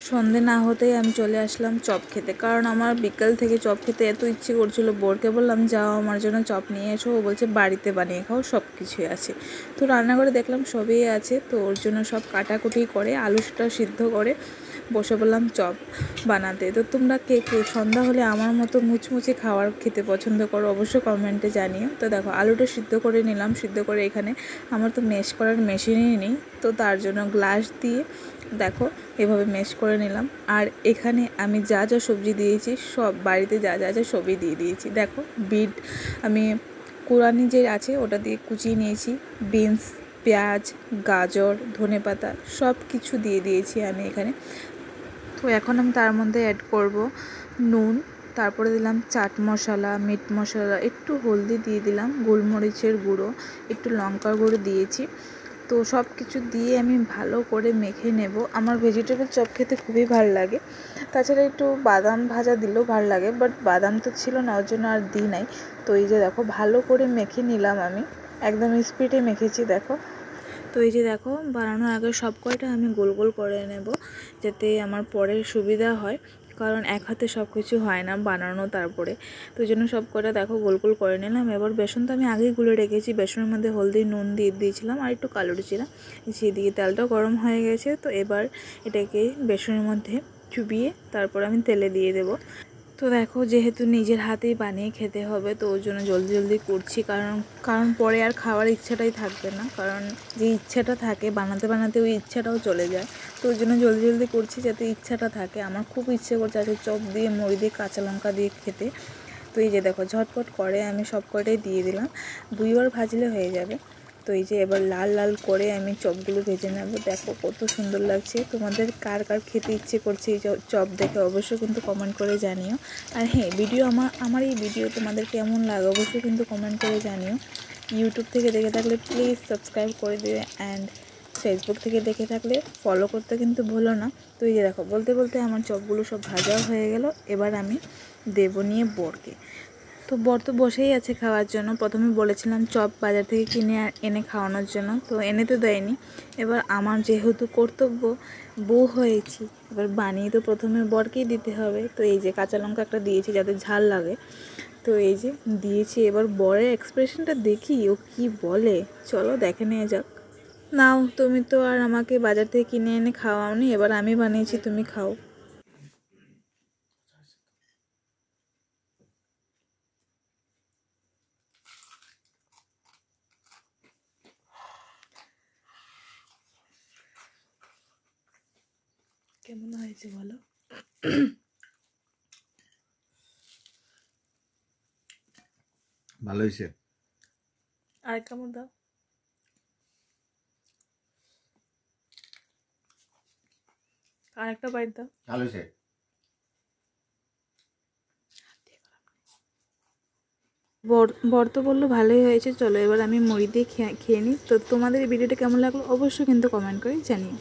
সন্ধে না হতেই আমি চলে আসলাম চপ খেতে, কারণ আমার বিকেল থেকে চপ খেতে এত ইচ্ছে করছিল। বোরকে বললাম যাও আমার জন্য চপ নিয়ে এসো, ও বলছে বাড়িতে বানিয়ে খাও, সব কিছুই আছে। তো রান্নাঘরে দেখলাম সবই আছে, তো ওর জন্য সব কাটাকুটি করে আলুটা সিদ্ধ করে বসে বললাম চপ বানাতে। তো তোমরা কে কে সন্ধ্যা হলে আমার মতো মুচমুচে খাবার খেতে পছন্দ করো অবশ্যই কমেন্টে জানিও। তো দেখো আলুটা সিদ্ধ করে নিলাম, সিদ্ধ করে এখানে আমার তো ম্যাশ করার মেশিনই নেই, তো তার জন্য গ্লাস দিয়ে দেখো এভাবে ম্যাশ করে নিলাম। আর এখানে আমি যা যা সবজি দিয়েছি সব বাড়িতে যা যা যা সবই দিয়ে দিয়েছি। দেখো বিট আমি কোরানি যে আছে ওটা দিয়ে কুচিয়ে নিয়েছি, বিনস, পেঁয়াজ, গাজর, ধনেপাতা সব কিছু দিয়ে দিয়েছি আমি এখানে। তো এখন আমি তার মধ্যে অ্যাড করব নুন, তারপরে দিলাম চাট মশলা, মিট মশলা, একটু হলদি দিয়ে দিলাম, গোলমরিচের গুঁড়ো, একটু লঙ্কার গুঁড়ো দিয়েছি। তো সব কিছু দিয়ে আমি ভালো করে মেখে নেব। আমার ভেজিটেবল চপ খেতে খুবই ভালো লাগে, তাছাড়া একটু বাদাম ভাজা দিলেও ভালো লাগে, বাট বাদাম তো ছিল না ওর জন্য আর দিই নাই। তো এই যে দেখো ভালো করে মেখে নিলাম, আমি একদম স্পিডে মেখেছি দেখো। তো এই যে দেখো বানানোর আগে সব কয়টা আমি গোল গোল করে নেব, যাতে আমার পরে সুবিধা হয়, কারণ এক হাতে সব কিছু হয় না বানানো। তারপরে তো ওই জন্য সব কয়টা দেখো গোল গোল করে নিলাম। এবার বেসন তো আমি আগেই গুলে রেখেছি, বেসনের মধ্যে হলদি নুন দিয়ে দিয়েছিলাম আর একটু কালো জিরা, সেদিকে তেলটাও গরম হয়ে গেছে। তো এবার এটাকে বেসনের মধ্যে চুবিয়ে তারপর আমি তেলে দিয়ে দেবো। তো দেখো যেহেতু নিজের হাতেই বানিয়ে খেতে হবে, তো ওর জন্য জলদি জলদি করছি, কারণ পরে আর খাওয়ার ইচ্ছাটাই থাকবে না, কারণ যে ইচ্ছাটা থাকে বানাতে বানাতে ওই ইচ্ছাটাও চলে যায়। তো ওই জন্য জলদি জলদি করছি যাতে ইচ্ছাটা থাকে। আমার খুব ইচ্ছে করছে আজকে চপ দিয়ে মুড়ি দিয়ে কাঁচা লঙ্কা দিয়ে খেতে। তো এই যে দেখো ঝটপট করে আমি সব কটাই দিয়ে দিলাম, দুইবার ভাজলে হয়ে যাবে। তো এই যে এবার লাল লাল করে আমি চপগুলো ভেজে নেব। দেখো কত সুন্দর লাগছে। তোমাদের কার কার খেতে ইচ্ছে করছে এই চপ দেখে অবশ্যই কিন্তু কমেন্ট করে জানিও। আর হ্যাঁ, আমার এই ভিডিও তোমাদের কেমন লাগে অবশ্যই কিন্তু কমেন্ট করে জানিও। ইউটিউব থেকে দেখে থাকলে প্লিজ সাবস্ক্রাইব করে দিও, অ্যান্ড ফেসবুক থেকে দেখে থাকলে ফলো করতে কিন্তু ভুলো না। তো এই যে দেখো বলতে বলতে আমার চপগুলো সব ভাজাও হয়ে গেল। এবার আমি দেবো নিয়ে বরকে। তো বর তো বসেই আছে খাওয়ার জন্য। প্রথমে বলেছিলাম চপ বাজার থেকে কিনে এনে খাওয়ানোর জন্য, তো এনে তো দেয়নি। এবার আমার যেহেতু কর্তব্য, বউ হয়েছি, এবার বানিয়ে তো প্রথমে বরকেই দিতে হবে। তো এই যে কাঁচা লঙ্কা একটা দিয়েছি যাতে ঝাল লাগে, তো এই যে দিয়েছি। এবার বরের এক্সপ্রেশনটা দেখি ও কি বলে, চলো দেখে নিয়ে যাক। নাও, তুমি তো আর আমাকে বাজার থেকে কিনে এনে খাওয়াওনি, এবার আমি বানিয়েছি, তুমি খাও। কেমন হয়েছে বলো? ভালো হয়েছে। আর কেমন দাও, আর একটা বাইট দাও। ভালো হয়েছে। বর তো বললো ভালোই হয়েছে, চলো এবার আমি মুড়ি দিয়ে খেয়ে নিই। তো তোমাদের এই ভিডিওটা কেমন লাগলো অবশ্যই কিন্তু কমেন্ট করে জানিও।